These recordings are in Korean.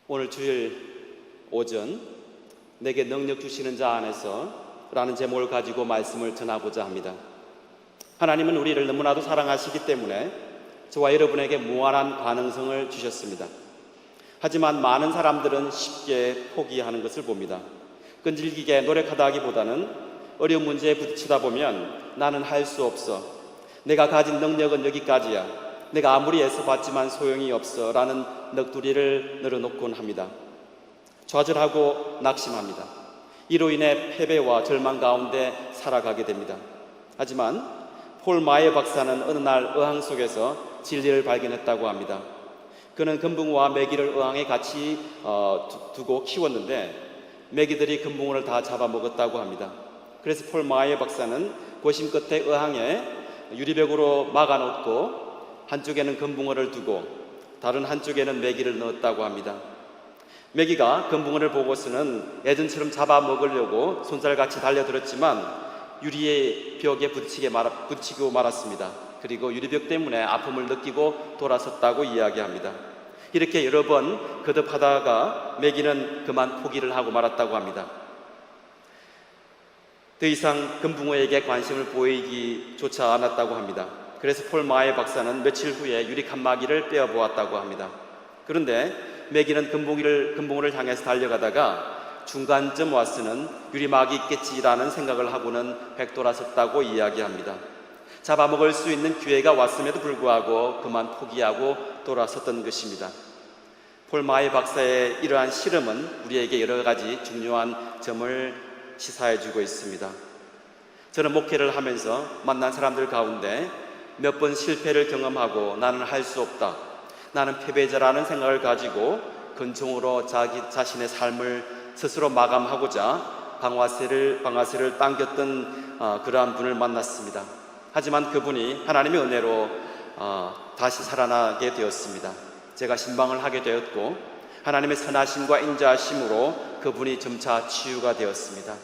오늘 주일 오전 내게 능력 주시는 자 안에서 라는 제목을 가지고 말씀을 전하고자 합니다. 하나님은 우리를 너무나도 사랑하시기 때문에 저와 여러분에게 무한한 가능성을 주셨습니다. 하지만 많은 사람들은 쉽게 포기하는 것을 봅니다. 끈질기게 노력하다 하기보다는 어려운 문제에 부딪히다 보면 나는 할 수 없어, 내가 가진 능력은 여기까지야, 내가 아무리 애써봤지만 소용이 없어 라는 넋두리를 늘어놓곤 합니다. 좌절하고 낙심합니다. 이로 인해 패배와 절망 가운데 살아가게 됩니다. 하지만 폴 마이어 박사는 어느 날 어항 속에서 진리를 발견했다고 합니다. 그는 금붕어와 메기를 어항에 같이 두고 키웠는데 메기들이 금붕어를 다 잡아먹었다고 합니다. 그래서 폴 마이어 박사는 고심 끝에 어항에 유리벽으로 막아놓고 한쪽에는 금붕어를 두고 다른 한쪽에는 메기를 넣었다고 합니다. 메기가 금붕어를 보고서는 예전처럼 잡아먹으려고 손살같이 달려들었지만 유리의 벽에 부딪히고 말았습니다. 그리고 유리벽 때문에 아픔을 느끼고 돌아섰다고 이야기합니다. 이렇게 여러 번 거듭하다가 메기는 그만 포기를 하고 말았다고 합니다. 더 이상 금붕어에게 관심을 보이기조차 않았다고 합니다. 그래서 폴 마이어 박사는 며칠 후에 유리 칸막이를 빼어보았다고 합니다. 그런데 메기는 금붕어를 향해서 달려가다가 중간쯤 와서는 유리막이 있겠지라는 생각을 하고는 백돌아섰다고 이야기합니다. 잡아먹을 수 있는 기회가 왔음에도 불구하고 그만 포기하고 돌아섰던 것입니다. 폴 마이어 박사의 이러한 실험은 우리에게 여러 가지 중요한 점을 시사해주고 있습니다. 저는 목회를 하면서 만난 사람들 가운데 몇 번 실패를 경험하고 나는 할 수 없다, 나는 패배자라는 생각을 가지고 근총으로 자기 자신의 삶을 스스로 마감하고자 방아쇠를 당겼던 그러한 분을 만났습니다. 하지만 그분이 하나님의 은혜로 다시 살아나게 되었습니다. 제가 신방을 하게 되었고 하나님의 선하심과 인자하심으로 그분이 점차 치유가 되었습니다.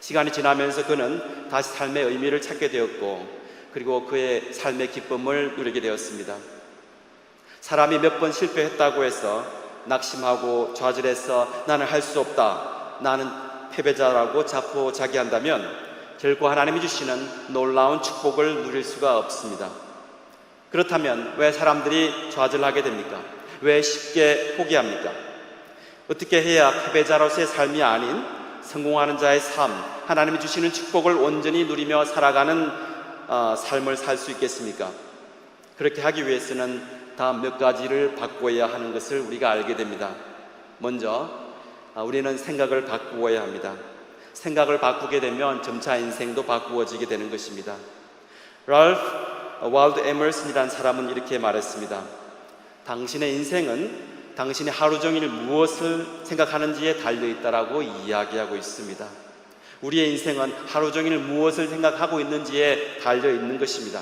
시간이 지나면서 그는 다시 삶의 의미를 찾게 되었고 그리고 그의 삶의 기쁨을 누리게 되었습니다. 사람이 몇 번 실패했다고 해서 낙심하고 좌절해서 나는 할 수 없다, 나는 패배자라고 자포자기한다면 결코 하나님이 주시는 놀라운 축복을 누릴 수가 없습니다. 그렇다면 왜 사람들이 좌절하게 됩니까? 왜 쉽게 포기합니까? 어떻게 해야 패배자로서의 삶이 아닌 성공하는 자의 삶, 하나님이 주시는 축복을 온전히 누리며 살아가는 삶을 살 수 있겠습니까? 그렇게 하기 위해서는 다음 몇 가지를 바꿔야 하는 것을 우리가 알게 됩니다. 먼저 우리는 생각을 바꾸어야 합니다. 생각을 바꾸게 되면 점차 인생도 바꾸어지게 되는 것입니다. 랄프 월도 에머슨이라는 사람은 이렇게 말했습니다. 당신의 인생은 당신이 하루 종일 무엇을 생각하는지에 달려있다라고 이야기하고 있습니다. 우리의 인생은 하루 종일 무엇을 생각하고 있는지에 달려있는 것입니다.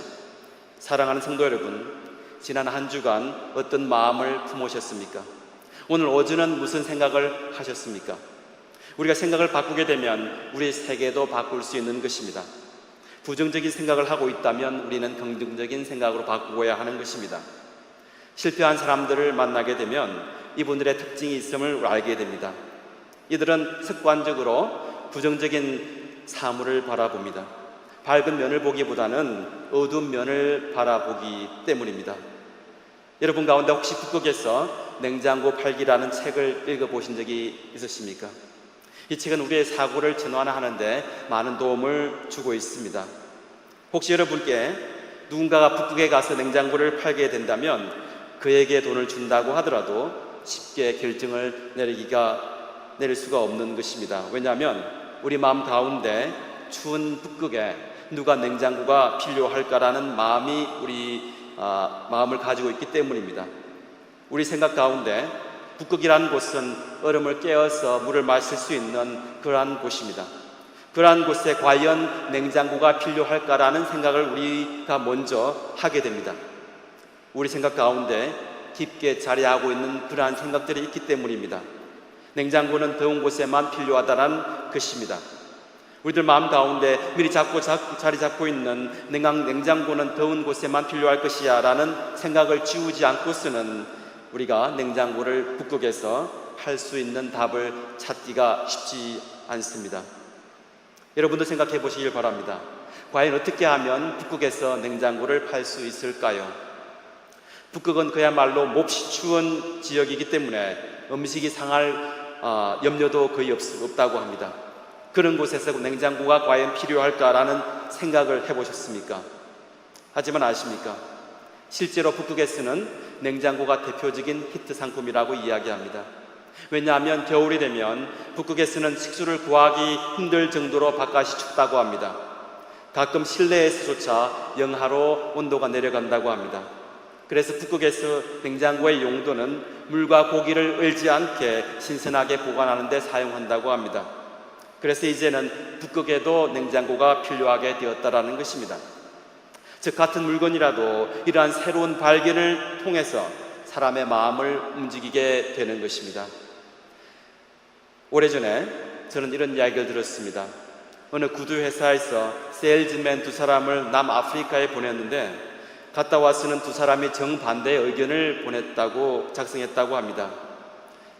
사랑하는 성도 여러분, 지난 한 주간 어떤 마음을 품으셨습니까? 오늘 오전은 무슨 생각을 하셨습니까? 우리가 생각을 바꾸게 되면 우리의 세계도 바꿀 수 있는 것입니다. 부정적인 생각을 하고 있다면 우리는 긍정적인 생각으로 바꾸어야 하는 것입니다. 실패한 사람들을 만나게 되면 이분들의 특징이 있음을 알게 됩니다. 이들은 습관적으로 부정적인 사물을 바라봅니다. 밝은 면을 보기보다는 어두운 면을 바라보기 때문입니다. 여러분 가운데 혹시 북극에서 냉장고 팔기라는 책을 읽어보신 적이 있으십니까? 이 책은 우리의 사고를 전환하는데 많은 도움을 주고 있습니다. 혹시 여러분께 누군가가 북극에 가서 냉장고를 팔게 된다면 그에게 돈을 준다고 하더라도 쉽게 결정을 내릴 수가 없는 것입니다. 왜냐하면 우리 마음 가운데 추운 북극에 누가 냉장고가 필요할까라는 마음이 우리 마음을 가지고 있기 때문입니다. 우리 생각 가운데 북극이라는 곳은 얼음을 깨어서 물을 마실 수 있는 그러한 곳입니다. 그러한 곳에 과연 냉장고가 필요할까라는 생각을 우리가 먼저 하게 됩니다. 우리 생각 가운데 깊게 자리하고 있는 그러한 생각들이 있기 때문입니다. 냉장고는 더운 곳에만 필요하다는 것입니다. 우리들 마음 가운데 미리 자리 잡고 있는 냉장고는 더운 곳에만 필요할 것이야 라는 생각을 지우지 않고서는 우리가 냉장고를 북극에서 할 수 있는 답을 찾기가 쉽지 않습니다. 여러분도 생각해 보시길 바랍니다. 과연 어떻게 하면 북극에서 냉장고를 팔 수 있을까요? 북극은 그야말로 몹시 추운 지역이기 때문에 음식이 상할 염려도 거의 없다고 합니다. 그런 곳에서 냉장고가 과연 필요할까라는 생각을 해보셨습니까? 하지만 아십니까? 실제로 북극에서는 냉장고가 대표적인 히트 상품이라고 이야기합니다. 왜냐하면 겨울이 되면 북극에서는 식수를 구하기 힘들 정도로 바깥이 춥다고 합니다. 가끔 실내에서조차 영하로 온도가 내려간다고 합니다. 그래서 북극에서 냉장고의 용도는 물과 고기를 얼지 않게 신선하게 보관하는 데 사용한다고 합니다. 그래서 이제는 북극에도 냉장고가 필요하게 되었다는 것입니다. 즉 같은 물건이라도 이러한 새로운 발견을 통해서 사람의 마음을 움직이게 되는 것입니다. 오래전에 저는 이런 이야기를 들었습니다. 어느 구두 회사에서 세일즈맨 두 사람을 남아프리카에 보냈는데 갔다 와서는 두 사람이 정반대의 의견을 작성했다고 합니다.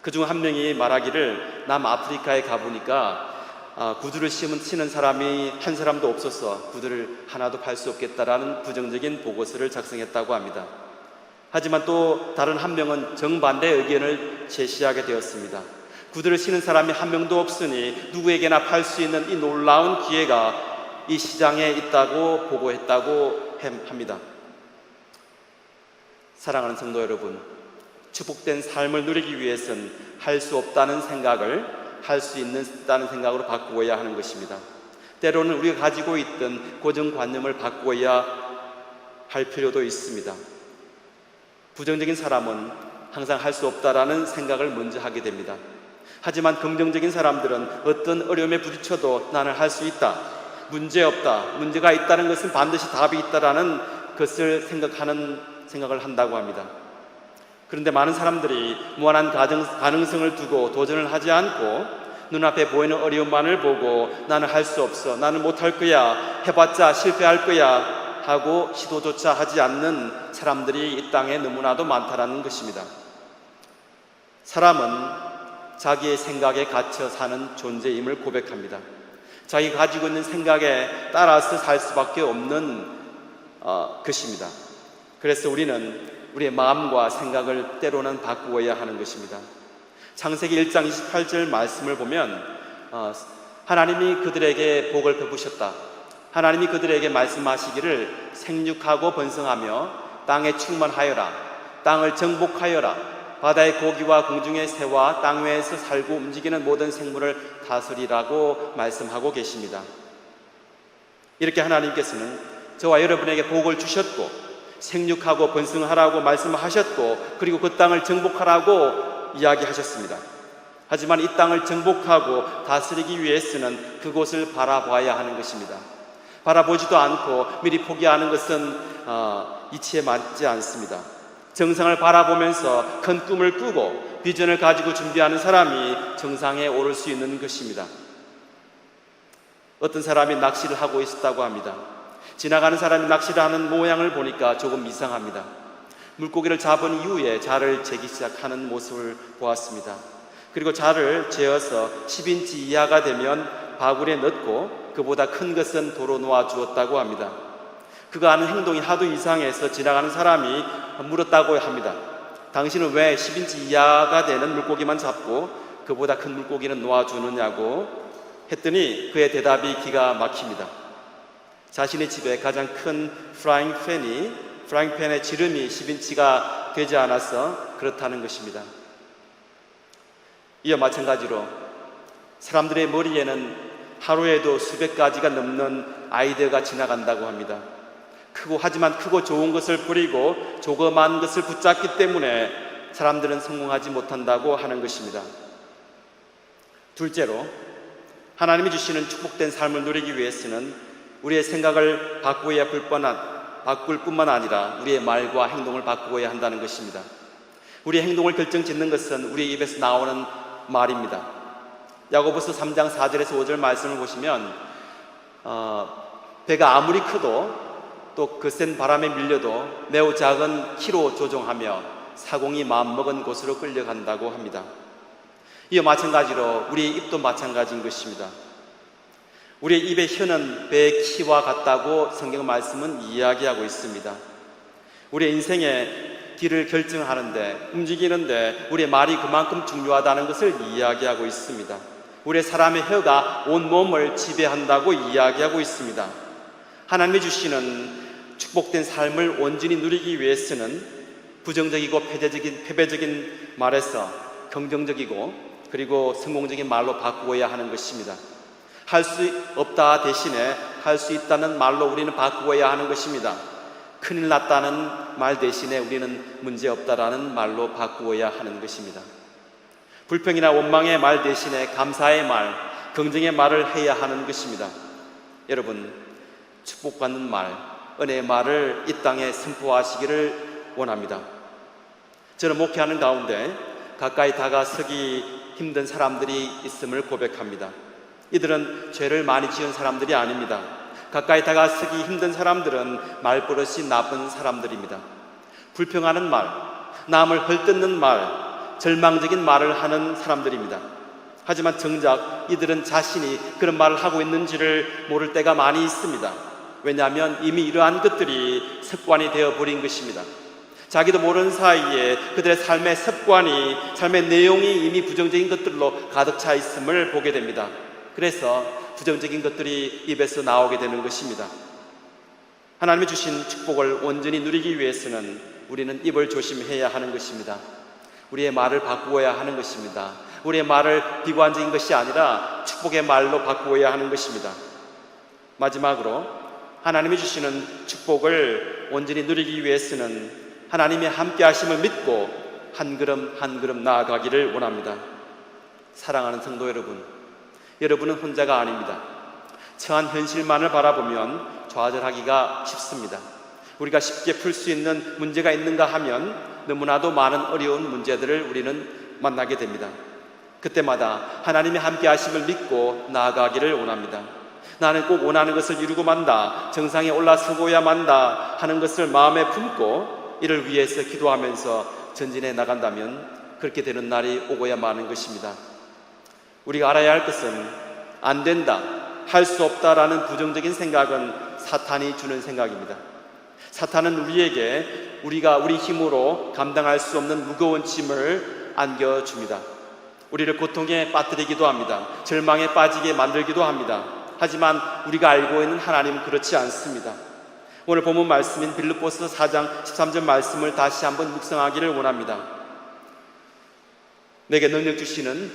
그중 한 명이 말하기를 남아프리카에 가보니까 구두를 신는 사람이 한 사람도 없어서 구두를 하나도 팔 수 없겠다라는 부정적인 보고서를 작성했다고 합니다. 하지만 또 다른 한 명은 정반대의 의견을 제시하게 되었습니다. 구두를 신는 사람이 한 명도 없으니 누구에게나 팔 수 있는 이 놀라운 기회가 이 시장에 있다고 보고했다고 합니다. 사랑하는 성도 여러분, 축복된 삶을 누리기 위해서는 할 수 없다는 생각을 할 수 있다는 생각으로 바꾸어야 하는 것입니다. 때로는 우리가 가지고 있던 고정관념을 바꾸어야 할 필요도 있습니다. 부정적인 사람은 항상 할 수 없다라는 생각을 먼저 하게 됩니다. 하지만 긍정적인 사람들은 어떤 어려움에 부딪혀도 나는 할 수 있다, 문제 없다, 문제가 있다는 것은 반드시 답이 있다라는 것을 생각을 한다고 합니다. 그런데 많은 사람들이 무한한 가능성을 두고 도전을 하지 않고 눈앞에 보이는 어려움만을 보고 나는 할 수 없어, 나는 못할 거야, 해봤자 실패할 거야 하고 시도조차 하지 않는 사람들이 이 땅에 너무나도 많다라는 것입니다. 사람은 자기의 생각에 갇혀 사는 존재임을 고백합니다. 자기가 가지고 있는 생각에 따라서 살 수밖에 없는 것입니다. 그래서 우리는 우리의 마음과 생각을 때로는 바꾸어야 하는 것입니다. 창세기 1장 28절 말씀을 보면 하나님이 그들에게 복을 베푸셨다. 하나님이 그들에게 말씀하시기를 생육하고 번성하며 땅에 충만하여라. 땅을 정복하여라. 바다의 고기와 공중의 새와 땅 위에서 살고 움직이는 모든 생물을 다스리라고 말씀하고 계십니다. 이렇게 하나님께서는 저와 여러분에게 복을 주셨고 생육하고 번성하라고 말씀하셨고 그리고 그 땅을 정복하라고 이야기하셨습니다. 하지만 이 땅을 정복하고 다스리기 위해서는 그곳을 바라봐야 하는 것입니다. 바라보지도 않고 미리 포기하는 것은 이치에 맞지 않습니다. 정상을 바라보면서 큰 꿈을 꾸고 비전을 가지고 준비하는 사람이 정상에 오를 수 있는 것입니다. 어떤 사람이 낚시를 하고 있었다고 합니다. 지나가는 사람이 낚시를 하는 모양을 보니까 조금 이상합니다. 물고기를 잡은 이후에 자를 재기 시작하는 모습을 보았습니다. 그리고 자를 재어서 10인치 이하가 되면 바구니에 넣고 그보다 큰 것은 도로 놓아 주었다고 합니다. 그가 하는 행동이 하도 이상해서 지나가는 사람이 물었다고 합니다. 당신은 왜 10인치 이하가 되는 물고기만 잡고 그보다 큰 물고기는 놓아주느냐고 했더니 그의 대답이 기가 막힙니다. 자신의 집에 가장 큰 프라이팬의 지름이 10인치가 되지 않아서 그렇다는 것입니다. 이와 마찬가지로 사람들의 머리에는 하루에도 수백 가지가 넘는 아이디어가 지나간다고 합니다. 하지만 크고 좋은 것을 버리고 조그만 것을 붙잡기 때문에 사람들은 성공하지 못한다고 하는 것입니다. 둘째로, 하나님이 주시는 축복된 삶을 누리기 위해서는 우리의 생각을 바꿀 뿐만 아니라 우리의 말과 행동을 바꾸어야 한다는 것입니다. 우리의 행동을 결정짓는 것은 우리의 입에서 나오는 말입니다. 야고보서 3장 4절에서 5절 말씀을 보시면 배가 아무리 커도 또 거센 바람에 밀려도 매우 작은 키로 조종하며 사공이 마음먹은 곳으로 끌려간다고 합니다. 이와 마찬가지로 우리의 입도 마찬가지인 것입니다. 우리의 입의 혀는 배의 키와 같다고 성경 말씀은 이야기하고 있습니다. 우리의 인생의 길을 결정하는데, 움직이는데 우리의 말이 그만큼 중요하다는 것을 이야기하고 있습니다. 우리의 사람의 혀가 온 몸을 지배한다고 이야기하고 있습니다. 하나님이 주시는 축복된 삶을 온전히 누리기 위해서는 부정적이고 패배적인 말에서 긍정적이고 그리고 성공적인 말로 바꾸어야 하는 것입니다. 할 수 없다 대신에 할 수 있다는 말로 우리는 바꾸어야 하는 것입니다. 큰일 났다는 말 대신에 우리는 문제 없다라는 말로 바꾸어야 하는 것입니다. 불평이나 원망의 말 대신에 감사의 말, 긍정의 말을 해야 하는 것입니다. 여러분, 축복받는 말, 은혜의 말을 이 땅에 선포하시기를 원합니다. 저는 목회하는 가운데 가까이 다가서기 힘든 사람들이 있음을 고백합니다. 이들은 죄를 많이 지은 사람들이 아닙니다. 가까이 다가서기 힘든 사람들은 말버릇이 나쁜 사람들입니다. 불평하는 말, 남을 헐뜯는 말, 절망적인 말을 하는 사람들입니다. 하지만 정작 이들은 자신이 그런 말을 하고 있는지를 모를 때가 많이 있습니다. 왜냐하면 이미 이러한 것들이 습관이 되어버린 것입니다. 자기도 모르는 사이에 그들의 삶의 습관이, 삶의 내용이 이미 부정적인 것들로 가득 차 있음을 보게 됩니다. 그래서 부정적인 것들이 입에서 나오게 되는 것입니다. 하나님이 주신 축복을 온전히 누리기 위해서는 우리는 입을 조심해야 하는 것입니다. 우리의 말을 바꾸어야 하는 것입니다. 우리의 말을 비관적인 것이 아니라 축복의 말로 바꾸어야 하는 것입니다. 마지막으로 하나님이 주시는 축복을 온전히 누리기 위해서는 하나님의 함께 하심을 믿고 한 걸음 한 걸음 나아가기를 원합니다. 사랑하는 성도 여러분, 여러분은 혼자가 아닙니다. 처한 현실만을 바라보면 좌절하기가 쉽습니다. 우리가 쉽게 풀 수 있는 문제가 있는가 하면 너무나도 많은 어려운 문제들을 우리는 만나게 됩니다. 그때마다 하나님의 함께 하심을 믿고 나아가기를 원합니다. 나는 꼭 원하는 것을 이루고 만다, 정상에 올라서고야 만다 하는 것을 마음에 품고 이를 위해서 기도하면서 전진해 나간다면 그렇게 되는 날이 오고야 마는 것입니다. 우리가 알아야 할 것은 안 된다, 할 수 없다라는 부정적인 생각은 사탄이 주는 생각입니다. 사탄은 우리에게 우리 힘으로 감당할 수 없는 무거운 짐을 안겨줍니다. 우리를 고통에 빠뜨리기도 합니다. 절망에 빠지게 만들기도 합니다. 하지만 우리가 알고 있는 하나님은 그렇지 않습니다. 오늘 본문 말씀인 빌립보서 4장 13절 말씀을 다시 한번 묵상하기를 원합니다. 내게 능력 주시는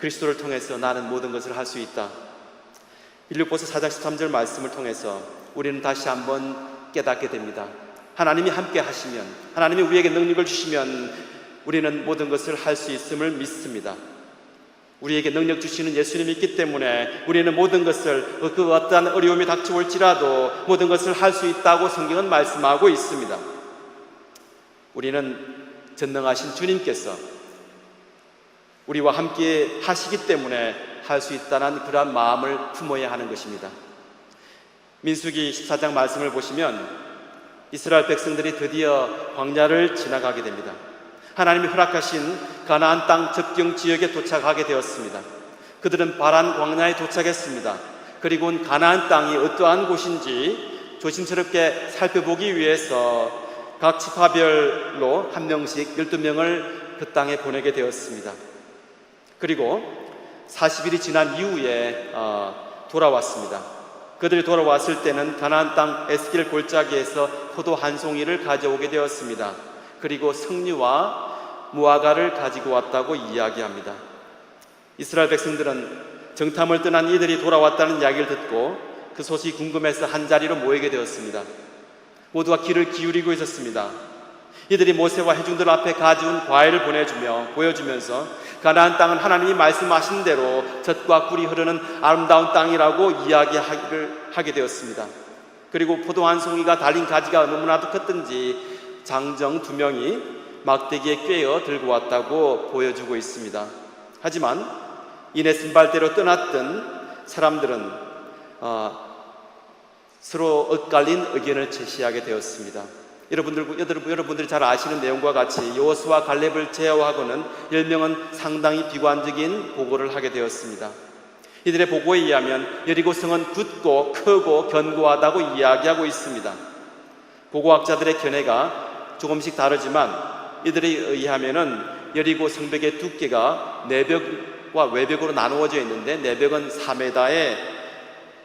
그리스도를 통해서 나는 모든 것을 할 수 있다. 빌립보서 4장 13절 말씀을 통해서 우리는 다시 한번 깨닫게 됩니다. 하나님이 함께 하시면, 하나님이 우리에게 능력을 주시면 우리는 모든 것을 할 수 있음을 믿습니다. 우리에게 능력 주시는 예수님이 있기 때문에 우리는 모든 것을, 그 어떠한 어려움이 닥쳐올지라도 모든 것을 할 수 있다고 성경은 말씀하고 있습니다. 우리는 전능하신 주님께서 우리와 함께 하시기 때문에 할 수 있다는 그러한 마음을 품어야 하는 것입니다. 민수기 14장 말씀을 보시면 이스라엘 백성들이 드디어 광야를 지나가게 됩니다. 하나님이 허락하신 가나안 땅 접경 지역에 도착하게 되었습니다. 그들은 바란 광야에 도착했습니다. 그리고 가나안 땅이 어떠한 곳인지 조심스럽게 살펴보기 위해서 각 지파별로 한 명씩 12명을 그 땅에 보내게 되었습니다. 그리고 40일이 지난 이후에 돌아왔습니다. 그들이 돌아왔을 때는 가나안 땅 에스겔 골짜기에서 포도 한 송이를 가져오게 되었습니다. 그리고 석류와 무화과를 가지고 왔다고 이야기합니다. 이스라엘 백성들은 정탐을 떠난 이들이 돌아왔다는 이야기를 듣고 그 소식이 궁금해서 한자리로 모이게 되었습니다. 모두가 귀를 기울이고 있었습니다. 이들이 모세와 회중들 앞에 가져온 과일을 보여주면서 가나안 땅은 하나님이 말씀하신 대로 젖과 꿀이 흐르는 아름다운 땅이라고 이야기를 하게 되었습니다. 그리고 포도 한 송이가 달린 가지가 너무나도 컸던지 장정 2명이 막대기에 꿰어 들고 왔다고 보여주고 있습니다. 하지만 이내 순발대로 떠났던 사람들은 서로 엇갈린 의견을 제시하게 되었습니다. 여러분들이 잘 아시는 내용과 같이 여호수아 갈렙을 제어하고는 10명은 상당히 비관적인 보고를 하게 되었습니다. 이들의 보고에 의하면 여리고성은 굳고 크고 견고하다고 이야기하고 있습니다. 보고학자들의 견해가 조금씩 다르지만 이들에 의하면은 여리고 성벽의 두께가 내벽과 외벽으로 나누어져 있는데 내벽은 4m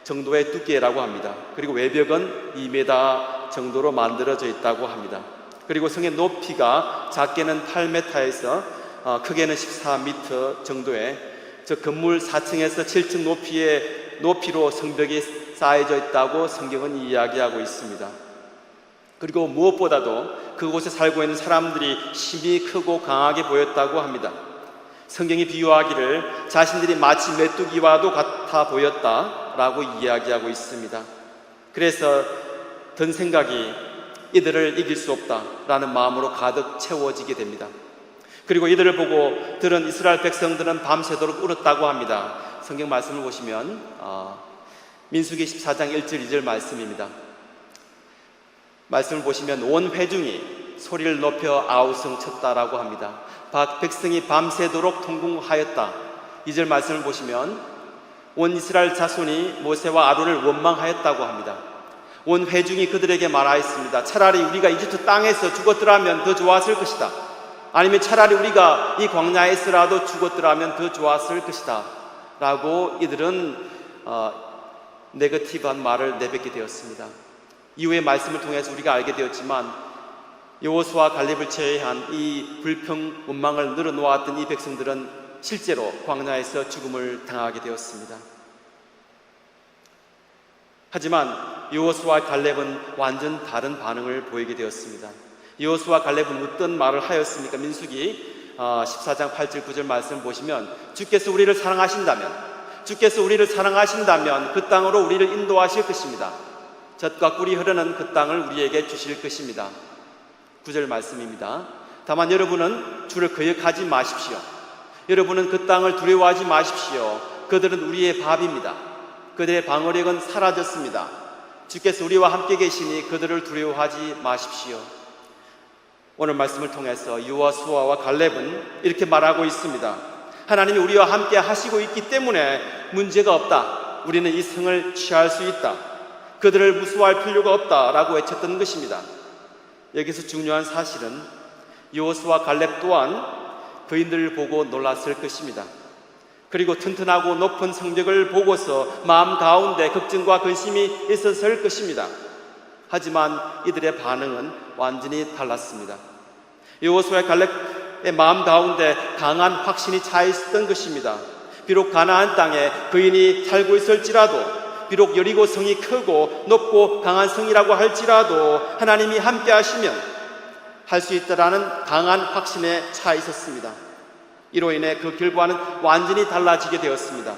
정도의 두께라고 합니다. 그리고 외벽은 2m 정도로 만들어져 있다고 합니다. 그리고 성의 높이가 작게는 8m에서 크게는 14m 정도의 즉 건물 4층에서 7층 높이로 성벽이 쌓여져 있다고 성경은 이야기하고 있습니다. 그리고 무엇보다도 그곳에 살고 있는 사람들이 힘이 크고 강하게 보였다고 합니다. 성경이 비유하기를 자신들이 마치 메뚜기와도 같아 보였다라고 이야기하고 있습니다. 그래서 든 생각이 이들을 이길 수 없다라는 마음으로 가득 채워지게 됩니다. 그리고 이들을 보고 들은 이스라엘 백성들은 밤새도록 울었다고 합니다. 성경 말씀을 보시면 민수기 14장 1절 2절 말씀입니다. 말씀을 보시면 온 회중이 소리를 높여 아우성 쳤다라고 합니다. 백성이 밤새도록 통곡하였다. 2절 말씀을 보시면 온 이스라엘 자손이 모세와 아론을 원망하였다고 합니다. 온 회중이 그들에게 말하였습니다. 차라리 우리가 이집트 땅에서 죽었더라면 더 좋았을 것이다. 아니면 차라리 우리가 이 광야에서라도 죽었더라면 더 좋았을 것이다 라고 이들은 네거티브한 말을 내뱉게 되었습니다. 이후의 말씀을 통해서 우리가 알게 되었지만 여호수아 갈렙을 제외한 이 불평 원망을 늘어놓았던 이 백성들은 실제로 광야에서 죽음을 당하게 되었습니다. 하지만 여호수아 갈렙은 완전 다른 반응을 보이게 되었습니다. 여호수아 갈렙은 어떤 말을 하였습니까? 민수기 14장 8절 9절 말씀 보시면 주께서 우리를 사랑하신다면 그 땅으로 우리를 인도하실 것입니다. 젖과 꿀이 흐르는 그 땅을 우리에게 주실 것입니다. 9절 말씀입니다. 다만 여러분은 주를 거역하지 마십시오. 여러분은 그 땅을 두려워하지 마십시오. 그들은 우리의 밥입니다. 그들의 방어력은 사라졌습니다. 주께서 우리와 함께 계시니 그들을 두려워하지 마십시오. 오늘 말씀을 통해서 여호수아와 갈렙은 이렇게 말하고 있습니다. 하나님이 우리와 함께 하시고 있기 때문에 문제가 없다. 우리는 이 성을 취할 수 있다. 그들을 무서워할 필요가 없다라고 외쳤던 것입니다. 여기서 중요한 사실은 여호수아 갈렙 또한 그인들을 보고 놀랐을 것입니다. 그리고 튼튼하고 높은 성벽을 보고서 마음 가운데 걱정과 근심이 있었을 것입니다. 하지만 이들의 반응은 완전히 달랐습니다. 여호수아 갈렙의 마음 가운데 강한 확신이 차 있었던 것입니다. 비록 가나안 땅에 그인이 살고 있을지라도, 비록 여리고 성이 크고 높고 강한 성이라고 할지라도 하나님이 함께 하시면 할 수 있다라는 강한 확신에 차 있었습니다. 이로 인해 그 결과는 완전히 달라지게 되었습니다.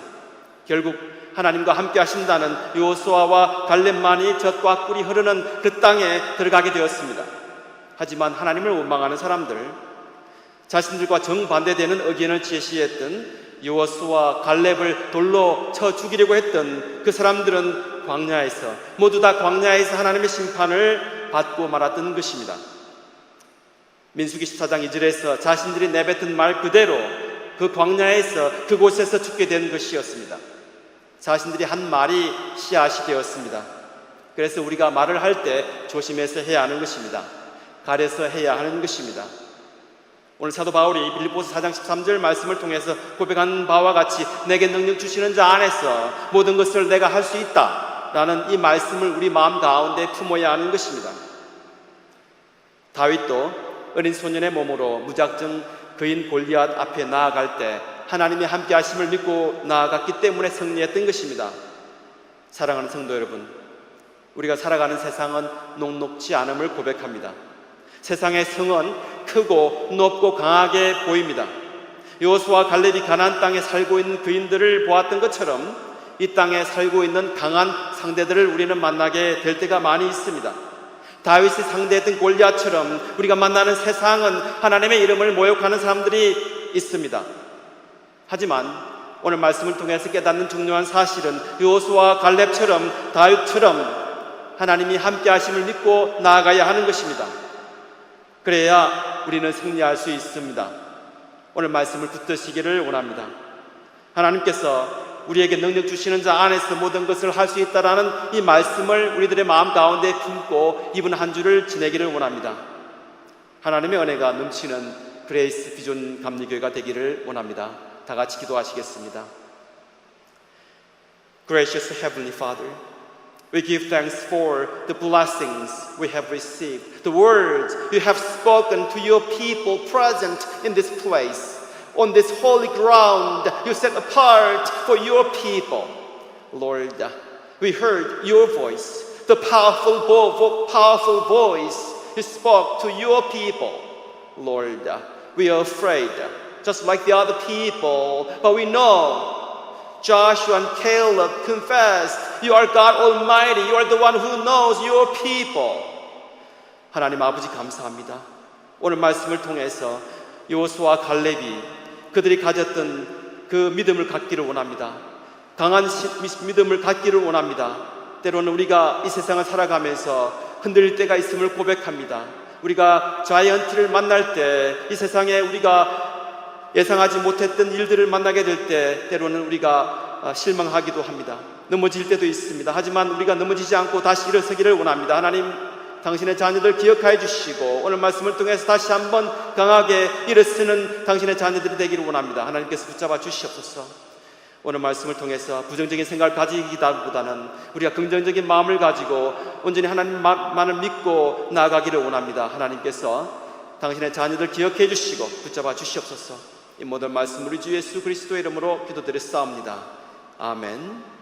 결국 하나님과 함께 하신다는 여호수아와 갈렙만이 젖과 꿀이 흐르는 그 땅에 들어가게 되었습니다. 하지만 하나님을 원망하는 사람들, 자신들과 정반대되는 의견을 제시했던 여호수아 갈렙을 돌로 쳐 죽이려고 했던 그 사람들은 광야에서 모두 다 광야에서 하나님의 심판을 받고 말았던 것입니다. 민수기 14장 2절에서 자신들이 내뱉은 말 그대로 그 광야에서 그곳에서 죽게 된 것이었습니다. 자신들이 한 말이 씨앗이 되었습니다. 그래서 우리가 말을 할 때 조심해서 해야 하는 것입니다. 가려서 해야 하는 것입니다. 오늘 사도 바울이 빌립보서 4장 13절 말씀을 통해서 고백한 바와 같이 내게 능력 주시는 자 안에서 모든 것을 내가 할 수 있다 라는 이 말씀을 우리 마음 가운데 품어야 하는 것입니다. 다윗도 어린 소년의 몸으로 무작정 그인 골리앗 앞에 나아갈 때 하나님이 함께 하심을 믿고 나아갔기 때문에 승리했던 것입니다. 사랑하는 성도 여러분, 우리가 살아가는 세상은 녹록지 않음을 고백합니다. 세상의 성은 크고 높고 강하게 보입니다. 여호수아 갈렙이 가나안 땅에 살고 있는 그인들을 보았던 것처럼 이 땅에 살고 있는 강한 상대들을 우리는 만나게 될 때가 많이 있습니다. 다윗이 상대했던 골리앗처럼 우리가 만나는 세상은 하나님의 이름을 모욕하는 사람들이 있습니다. 하지만 오늘 말씀을 통해서 깨닫는 중요한 사실은 여호수아 갈렙처럼 다윗처럼 하나님이 함께 하심을 믿고 나아가야 하는 것입니다. 그래야 우리는 승리할 수 있습니다. 오늘 말씀을 붙드시기를 원합니다. 하나님께서 우리에게 능력 주시는 자 안에서 모든 것을 할 수 있다라는 이 말씀을 우리들의 마음 가운데 품고 이번 한 주를 지내기를 원합니다. 하나님의 은혜가 넘치는 그레이스 비전 감리교회가 되기를 원합니다. 다 같이 기도하시겠습니다. Gracious Heavenly Father, we give thanks for the blessings we have received, the words you have spoken to your people present in this place, on this holy ground you set apart for your people. Lord, we heard your voice, the powerful voice you spoke to your people. Lord, we are afraid, just like the other people, but we know Joshua and Caleb confessed, you are God Almighty, you are the one who knows your people. 하나님 아버지 감사합니다. 오늘 말씀을 통해서 여호수아와 갈렙이 그들이 가졌던 그 믿음을 갖기를 원합니다. 강한 믿음을 갖기를 원합니다. 때로는 우리가 이 세상을 살아가면서 흔들릴 때가 있음을 고백합니다. 우리가 자이언트를 만날 때, 이 세상에 우리가 예상하지 못했던 일들을 만나게 될 때 때로는 우리가 실망하기도 합니다. 넘어질 때도 있습니다. 하지만 우리가 넘어지지 않고 다시 일어서기를 원합니다. 하나님, 당신의 자녀들 기억하여 주시고 오늘 말씀을 통해서 다시 한번 강하게 일어서는 당신의 자녀들이 되기를 원합니다. 하나님께서 붙잡아 주시옵소서. 오늘 말씀을 통해서 부정적인 생각을 가지기보다는 우리가 긍정적인 마음을 가지고 온전히 하나님만을 믿고 나아가기를 원합니다. 하나님께서 당신의 자녀들 기억해 주시고 붙잡아 주시옵소서. 이 모든 말씀 우리 주 예수 그리스도의 이름으로 기도드렸사옵니다. 아멘.